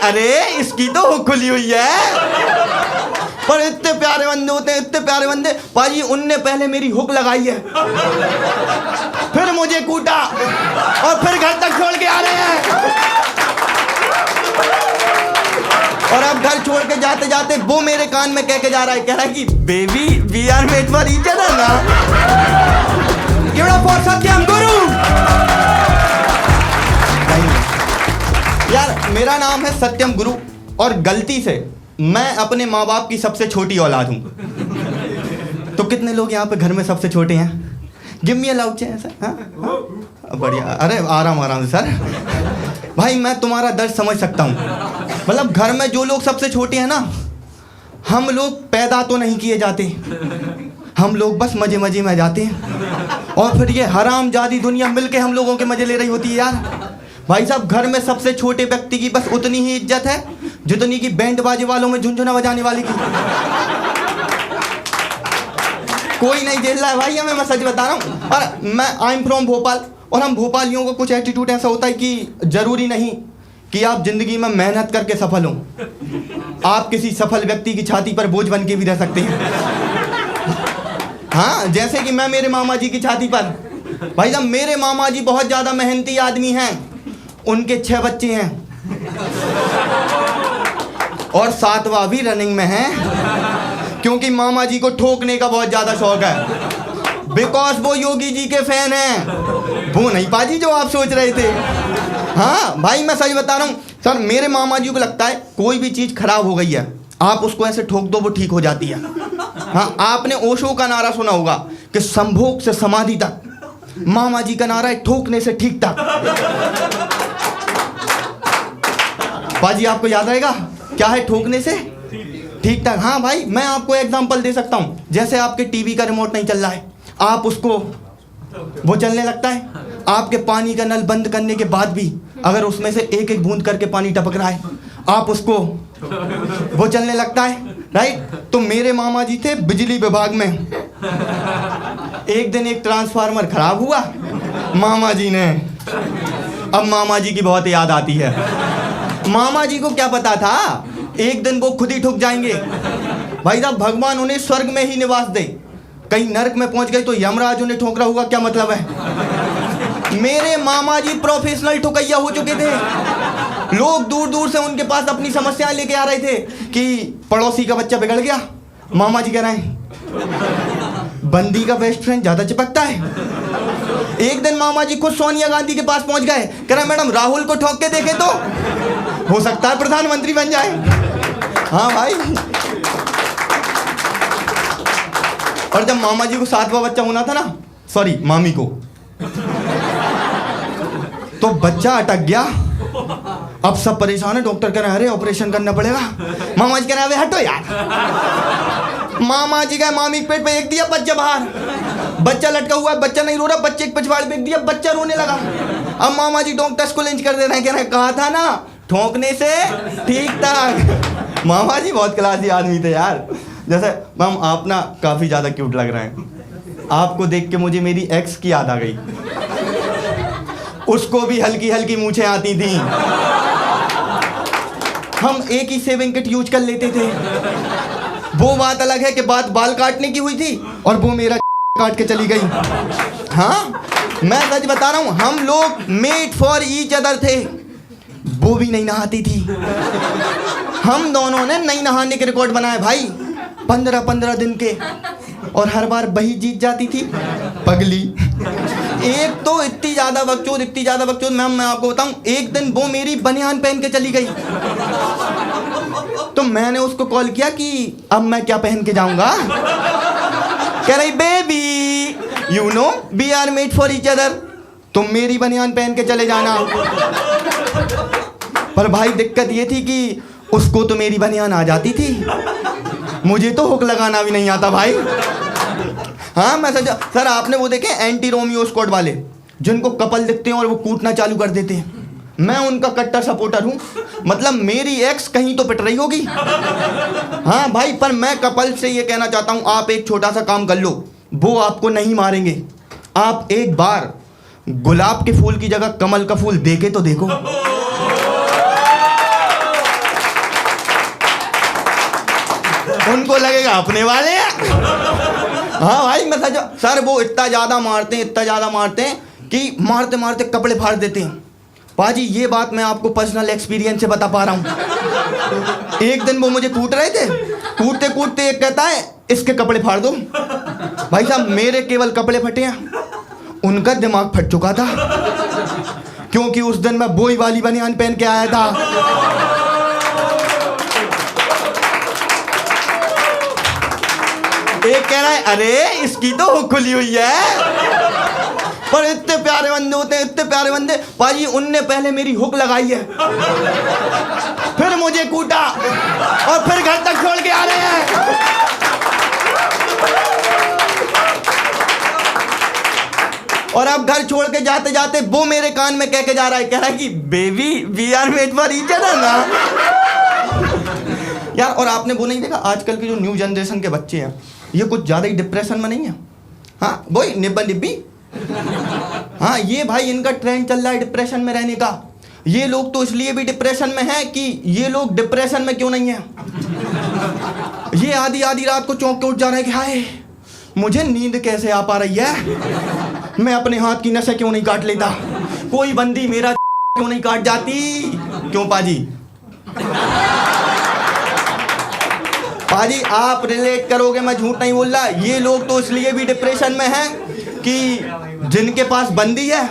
अरे इसकी तो हुक खुली हुई है। पर इतने प्यारे बंदे होते हैं, इतने प्यारे बंदे। पाजी उनने पहले मेरी हुक लगाई है, फिर मुझे कूटा और फिर घर तक छोड़ के आ रहे हैं। और अब घर छोड़ के जाते जाते वो मेरे कान में कह के जा रहा है, कह रहा है कि baby we are made for each other ना। Give it up for Satyam Guru. यार मेरा नाम है सत्यम गुरु और गलती से मैं अपने माँ बाप की सबसे छोटी औलाद हूँ। तो कितने लोग यहाँ पे घर में सबसे छोटे हैं? Give me a loud chair sir. हाँ बढ़िया। अरे आराम आराम से सर। भाई मैं तुम्हारा दर्द समझ सकता हूँ। मतलब घर में जो लोग सबसे छोटे हैं ना, हम लोग पैदा तो नहीं किए जाते, हम लोग बस मजे मजे में जाते हैं और फिर ये हरामजादी दुनिया मिलके हम लोगों के मजे ले रही होती है यार। भाई साहब घर में सबसे छोटे व्यक्ति की बस उतनी ही इज्जत है जितनी की बैंड बाजे वालों में झुनझुना बजाने वाले की। कोई नहीं झेल रहा है भाई हमें, मैं सच बता रहा हूँ। और मैं आई एम फ्रॉम भोपाल और हम भोपालियों को कुछ एटीट्यूड ऐसा होता है कि जरूरी नहीं कि आप जिंदगी में मेहनत करके सफल हो, आप किसी सफल व्यक्ति की छाती पर बोझ बन के भी रह सकते हैं। हाँ जैसे कि मैं मेरे मामा जी की छाती पर। भाई साहब मेरे मामा जी बहुत ज्यादा मेहनती आदमी हैं, उनके 6 बच्चे हैं और 7वां भी रनिंग में है, क्योंकि मामा जी को ठोकने का बहुत ज्यादा शौक है। बिकॉज वो योगी जी के फैन हैं, वो नहीं पाजी जो आप सोच रहे थे। हाँ भाई मैं सही बता रहा हूँ सर, मेरे मामा जी को लगता है कोई भी चीज खराब हो गई है आप उसको ऐसे ठोक दो वो ठीक हो जाती है। हाँ आपने ओशो का नारा सुना होगा कि संभोग से समाधि तक, मामा जी का नारा है ठोकने से ठीक तक। पाजी आपको याद आएगा क्या है ठोकने से ठीक तक? हाँ भाई मैं आपको एग्जांपल दे सकता हूँ। जैसे आपके टीवी का रिमोट नहीं चल रहा है, आप उसको वो चलने लगता है, आपके पानी का नल बंद करने के बाद भी अगर उसमें से एक एक बूंद करके पानी टपक रहा है, आप उसको वो चलने लगता है, राइट? तो मेरे मामा जी थे बिजली विभाग में। एक दिन एक ट्रांसफार्मर खराब हुआ मामा जी ने, अब मामा जी की बहुत याद आती है। मामा जी को क्या पता था एक दिन वो खुद ही ठुक जाएंगे। भाई साहब भगवान उन्हें स्वर्ग में ही निवास दे, कहीं नरक में पहुंच गए तो यमराज उन्हें ठोक रहा होगा, क्या मतलब है? मेरे मामा जी प्रोफेशनल ठुकैया हो चुके थे। लोग दूर दूर से उनके पास अपनी समस्याएं लेके आ रहे थे कि पड़ोसी का बच्चा बिगड़ गया, मामा जी कह रहे हैं बंदी का बेस्ट फ्रेंड ज्यादा चिपकता है। एक दिन मामा जी खुद सोनिया गांधी के पास पहुंच गए, कह रहे मैडम राहुल को ठोक के देखे तो हो सकता है प्रधानमंत्री बन जाए। हाँ भाई। और जब मामा जी को 7वां बच्चा होना था ना, सॉरी मामी को, तो बच्चा अटक गया। अब सब परेशान है, डॉक्टर कह रहे हैं अरे ऑपरेशन करना पड़ेगा। मामा जी कह रहे हैं अबे हटो यार। मामा जी का मामी के पेट पे एक दिया, बच्चा बाहर, बच्चा लटका हुआ है, बच्चा नहीं रो रहा, बच्चे के पिछवाड़े पे एक दिया, बच्चा रोने लगा। अब मामा जी डॉक्टर्स को लिंच कर दे रहे हैं, कह रहे हैं कहा था ना ठोकने से ठीक ठाक। मामा जी बहुत क्लासी आदमी थे यार। जैसे मैम आप ना काफी ज्यादा क्यूट लग रहे हैं, आपको देख के मुझे मेरी एक्स की याद आ गई। उसको भी हल्की हल्की मूछें आती थी, हम एक ही शेविंग किट यूज कर लेते थे। वो बात अलग है कि बात बाल काटने की हुई थी और वो मेरा काट के चली गई। हाँ मैं सच बता रहा हूं, हम लोग मेड फॉर ईच अदर थे। वो भी नहीं नहाती थी, हम दोनों ने नहीं नहाने के रिकॉर्ड बनाए भाई, 15-15 दिन के, और हर बार वही जीत जाती थी पगली। एक तो इतनी ज्यादा बकचोद मैम, मैं आपको बताऊं, एक दिन वो मेरी बनियान पहन के चली गई, तो मैंने उसको कॉल किया कि अब मैं क्या पहन के जाऊंगा। कह रही baby you know we are made for each other, तुम मेरी बनियान पहन के चले जाना। पर भाई दिक्कत ये थी कि उसको तो मेरी बनियान आ जाती थी, मुझे तो हुक लगाना भी नहीं आता भाई। हाँ मैं सर आपने वो देखे एंटी रोमियो स्क्वाड वाले, जिनको कपल दिखते हैं और वो कूटना चालू कर देते हैं, मैं उनका कट्टर सपोर्टर हूँ। मतलब मेरी एक्स कहीं तो पिट रही होगी। हाँ भाई, पर मैं कपल से ये कहना चाहता हूँ, आप एक छोटा सा काम कर लो, वो आपको नहीं मारेंगे। आप एक बार गुलाब के फूल की जगह कमल का फूल देके तो देखो। लगा अपने वाले हैं। हाँ भाई मैं सर वो इतना ज़्यादा मारते हैं कि मारते मारते कपड़े फाड़ देते हैं। पाजी ये बात मैं आपको पर्सनल एक्सपीरियंस से बता पा रहा हूँ। एक दिन वो मुझे कूट रहे थे, कूटते कूटते एक कहता है इसके कपड़े फाड़ दो। भाई साहब मेरे केवल कपड़े फटे हैं, उनका दिमाग फट चुका था, क्योंकि उस दिन मैं बोई वाली बनियान पहन के आया था। एक कह रहा है अरे इसकी तो हुक खुली हुई है। पर इतने प्यारे बंदे होते हैं, इतने प्यारे बंदे। पाजी उनने पहले मेरी हुक लगाई है, फिर मुझे कूटा और फिर घर तक छोड़ के आ रहे हैं। और अब घर छोड़ के जाते जाते वो मेरे कान में कह के जा रहा है, कह रहा है कि baby we are made for each other ना। यार और आपने वो नहीं देखा आजकल की जो न्यू जनरेशन के बच्चे हैं, ये कुछ ज़्यादा ही डिप्रेशन में नहीं है। हाँ वही निब्बा निब्बी। हाँ ये भाई इनका ट्रेंड चल रहा है डिप्रेशन में रहने का। ये लोग तो इसलिए भी डिप्रेशन में हैं कि ये लोग डिप्रेशन में क्यों नहीं है। ये आधी आधी रात को चौंक के उठ जा रहे हैं कि हाय मुझे नींद कैसे आ पा रही है, मैं अपने हाथ की नसें क्यों नहीं काट लेता, कोई बंदी मेरा क्यों नहीं काट जाती। क्यों पाजी? पाजी आप रिलेट करोगे, मैं झूठ नहीं बोल रहा। ये लोग तो इसलिए भी डिप्रेशन में हैं कि जिनके पास बंदी है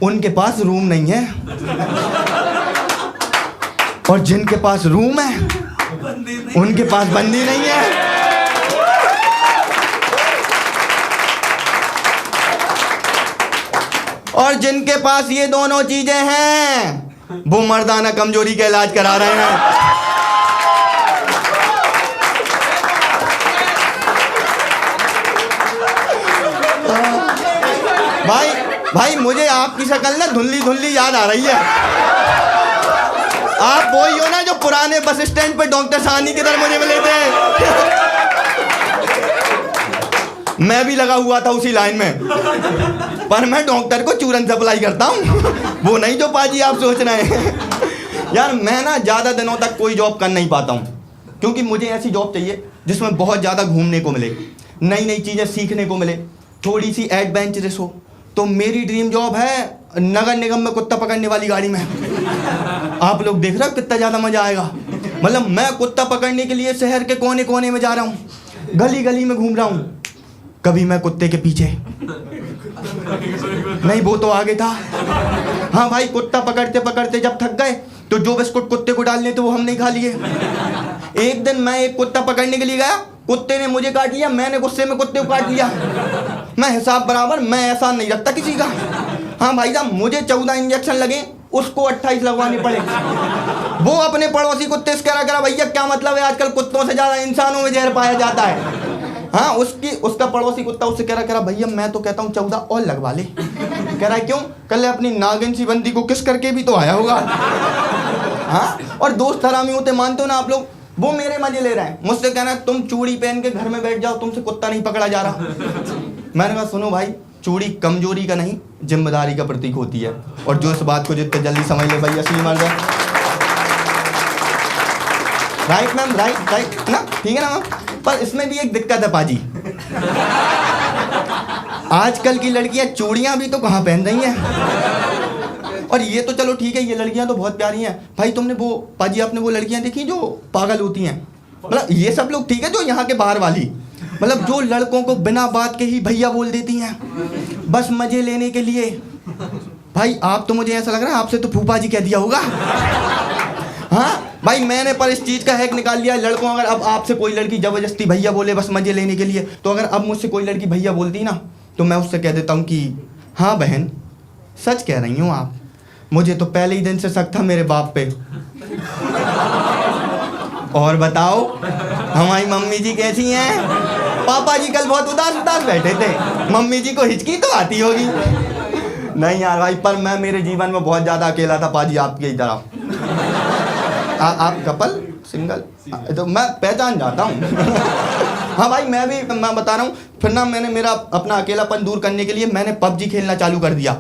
उनके पास रूम नहीं है, और जिनके पास रूम है उनके पास बंदी नहीं है। और जिनके पास ये दोनों चीजें हैं वो मर्दाना कमजोरी का इलाज करा रहे हैं। भाई मुझे आपकी शक्ल ना धुंधली धुंधली याद आ रही है। आप वही हो ना जो पुराने बस स्टैंड पे डॉक्टर साहनी की तरह मुझे मिले थे। मैं भी लगा हुआ था उसी लाइन में, पर मैं डॉक्टर को चूरन सप्लाई करता हूँ, वो नहीं जो पाजी आप सोच रहे हैं। यार मैं ना ज़्यादा दिनों तक कोई जॉब कर नहीं पाता हूँ, क्योंकि मुझे ऐसी जॉब चाहिए जिसमें बहुत ज़्यादा घूमने को मिले, नई नई चीज़ें सीखने को मिले, थोड़ी सी एडवेंचरस हो। तो मेरी ड्रीम जॉब है नगर निगम में कुत्ता पकड़ने वाली गाड़ी में। आप लोग देख रहे हो कितना ज़्यादा मज़ा आएगा। मतलब मैं कुत्ता पकड़ने के लिए शहर के कोने कोने में जा रहा हूँ, गली गली में घूम रहा हूँ। कभी मैं कुत्ते के पीछे नहीं, वो तो आगे था। हाँ भाई कुत्ता पकड़ते पकड़ते जब थक गए तो जो बिस्कुट कुत्ते को डालने थे वो हम नहीं खा लिए। एक दिन मैं एक कुत्ता पकड़ने के लिए गया, कुत्ते ने मुझे काट लिया, मैंने गुस्से में कुत्ते को काट लिया। मैं हिसाब बराबर, मैं ऐसा नहीं रखता किसी का। हाँ भाई साहब मुझे 14 इंजेक्शन लगे, उसको 28 लगवाने पड़े। वो अपने पड़ोसी कुत्ते से करा भैया क्या मतलब है, आजकल कुत्तों से ज़्यादा इंसानों में जहर पाया जाता है। हाँ उसका पड़ोसी कुत्ता उससे कह रहा भैया मैं तो कहता हूँ 14 और लगवा ले। कह रहा है क्यों? कल अपनी नागिन सी बंदी को किस करके भी तो आया होगा। हाँ और दोस्त हरामी होते, मानते हो ना आप लोग। वो मेरे मजे ले रहे हैं, मुझसे कहना तुम चूड़ी पहन के घर में बैठ जाओ, तुमसे कुत्ता नहीं पकड़ा जा रहा। मैंने कहा सुनो भाई, चूड़ी कमजोरी का नहीं जिम्मेदारी का प्रतीक होती है, और जो इस बात को जितने जल्दी समझ ले भाई असली मर्द है। राइट मैम, राइट ना, ठीक है ना मैम। पर इसमें भी एक दिक्कत है पाजी, आजकल की लड़कियां चूड़ियां भी तो कहाँ पहन रही हैं। और ये तो चलो ठीक है, ये लड़कियां तो बहुत प्यारी हैं भाई। तुमने वो पाजी आपने वो लड़कियां देखी जो पागल होती हैं? मतलब ये सब लोग ठीक है, जो यहाँ के बाहर वाली, मतलब जो लड़कों को बिना बात के ही भैया बोल देती हैं बस मजे लेने के लिए। भाई आप तो, मुझे ऐसा लग रहा है आपसे तो फूफा जी कह दिया होगा। हाँ भाई मैंने पर इस चीज़ का हैक निकाल लिया। लड़कों अगर अब आपसे कोई लड़की ज़बरदस्ती भैया बोले बस मजे लेने के लिए, तो अगर अब मुझसे कोई लड़की भैया बोलती ना, तो मैं उससे कह देता हूँ कि हाँ बहन सच कह रही हूँ आप, मुझे तो पहले ही दिन से शक था मेरे बाप पे। और बताओ हमारी मम्मी जी कैसी हैं? पापा जी कल बहुत उदास उदास बैठे थे, मम्मी जी को हिचकी तो आती होगी। नहीं यार भाई, पर मैं मेरे जीवन में बहुत ज़्यादा अकेला था पाजी आपकी ही तरह। आप कपल सिंगल तो मैं पहचान जाता हूँ। हाँ भाई मैं बता रहा हूँ। फिर ना मैंने मेरा अपना अकेलापन दूर करने के लिए मैंने पबजी खेलना चालू कर दिया,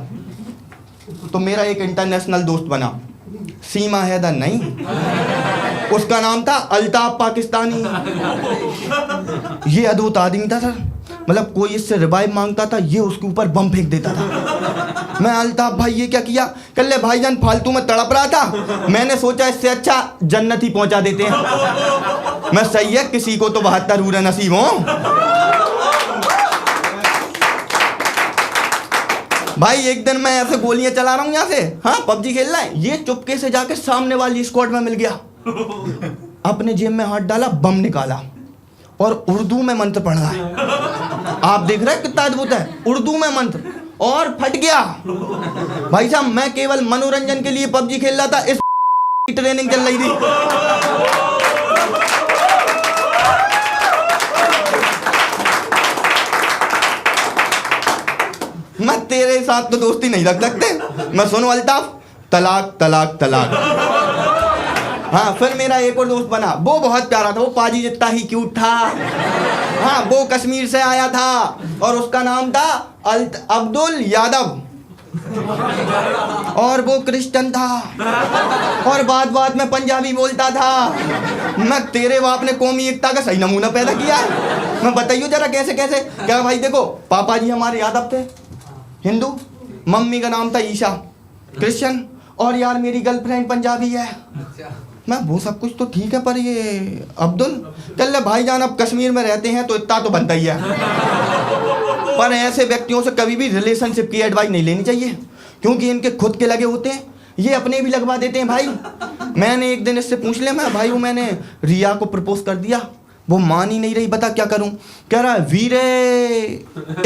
तो मेरा एक इंटरनेशनल दोस्त बना, सीमा हैदर नहीं। उसका नाम था अल्ताफ पाकिस्तानी। ये अद्भुत आदमी था सर, मतलब कोई इससे रिवाइव मांगता था, ये उसके ऊपर बम फेंक देता था। मैं अल्ताफ भाई ये क्या किया, कल ले भाईजान फालतू में तड़प रहा था, मैंने सोचा इससे अच्छा जन्नत ही पहुंचा देते हैं। मैं सही है, किसी को तो 72 हूरे नसीब हो। भाई एक दिन मैं ऐसे गोलियां चला रहा हूँ यहाँ से, हाँ पबजी खेल रहा है, ये चुपके से जाके सामने वाली स्क्वाड में मिल गया, अपने जेब में हाथ डाला, बम निकाला और उर्दू में मंत्र पढ़ रहा है। आप देख रहे हैं कितना अद्भुत है, उर्दू में मंत्र, और फट गया। भाई साहब मैं केवल मनोरंजन के लिए पबजी खेल रहा था, इस ट्रेनिंग चल रही थी। मैं तेरे साथ तो दोस्ती नहीं रख सकते। मैं सुनो अल्ताफ, तलाक तलाक तलाक। हाँ फिर मेरा एक और दोस्त बना, वो बहुत प्यारा था, वो पाजी जितना ही क्यूट था। हाँ वो कश्मीर से आया था और उसका नाम था अब्दुल यादव, और वो क्रिश्चियन था और बात में पंजाबी बोलता था। मैं तेरे बाप ने कौमी एकता का सही नमूना पैदा किया है। मैं बताइए जरा कैसे कैसे। क्या भाई देखो, पापा जी हमारे यादव थे, हिंदू, मम्मी का नाम था ईशा, क्रिश्चियन, और यार मेरी गर्लफ्रेंड पंजाबी है। मैं वो सब कुछ तो ठीक है, पर ये अब्दुल, चल भाईजान अब कश्मीर में रहते हैं तो इतना तो बनता ही है, पर ऐसे व्यक्तियों से कभी भी रिलेशनशिप की एडवाइस नहीं लेनी चाहिए, क्योंकि इनके खुद के लगे होते हैं, ये अपने भी लगवा देते हैं। भाई मैंने एक दिन इससे पूछ लिया, मैं भाई मैंने रिया को प्रपोज कर दिया, वो मान ही नहीं रही, बता क्या करूं। कह रहा है वीरे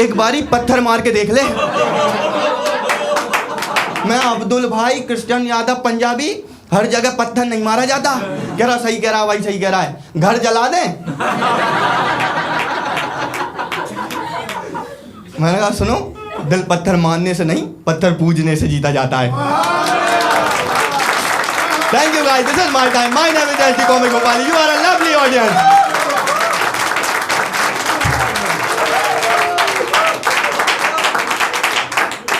एक बारी पत्थर मार के देख ले। मैं अब्दुल भाई क्रिश्चियन यादव पंजाबी, हर जगह पत्थर नहीं मारा जाता। कह रहा सही कह रहा भाई, सही कह रहा है, घर जला दे। मैंने कहा सुनो, दिल पत्थर मारने से नहीं, पत्थर पूजने से जीता जाता है। Thank you guys, this is my time. My name is SD Komar Gopali. You are a lovely audience.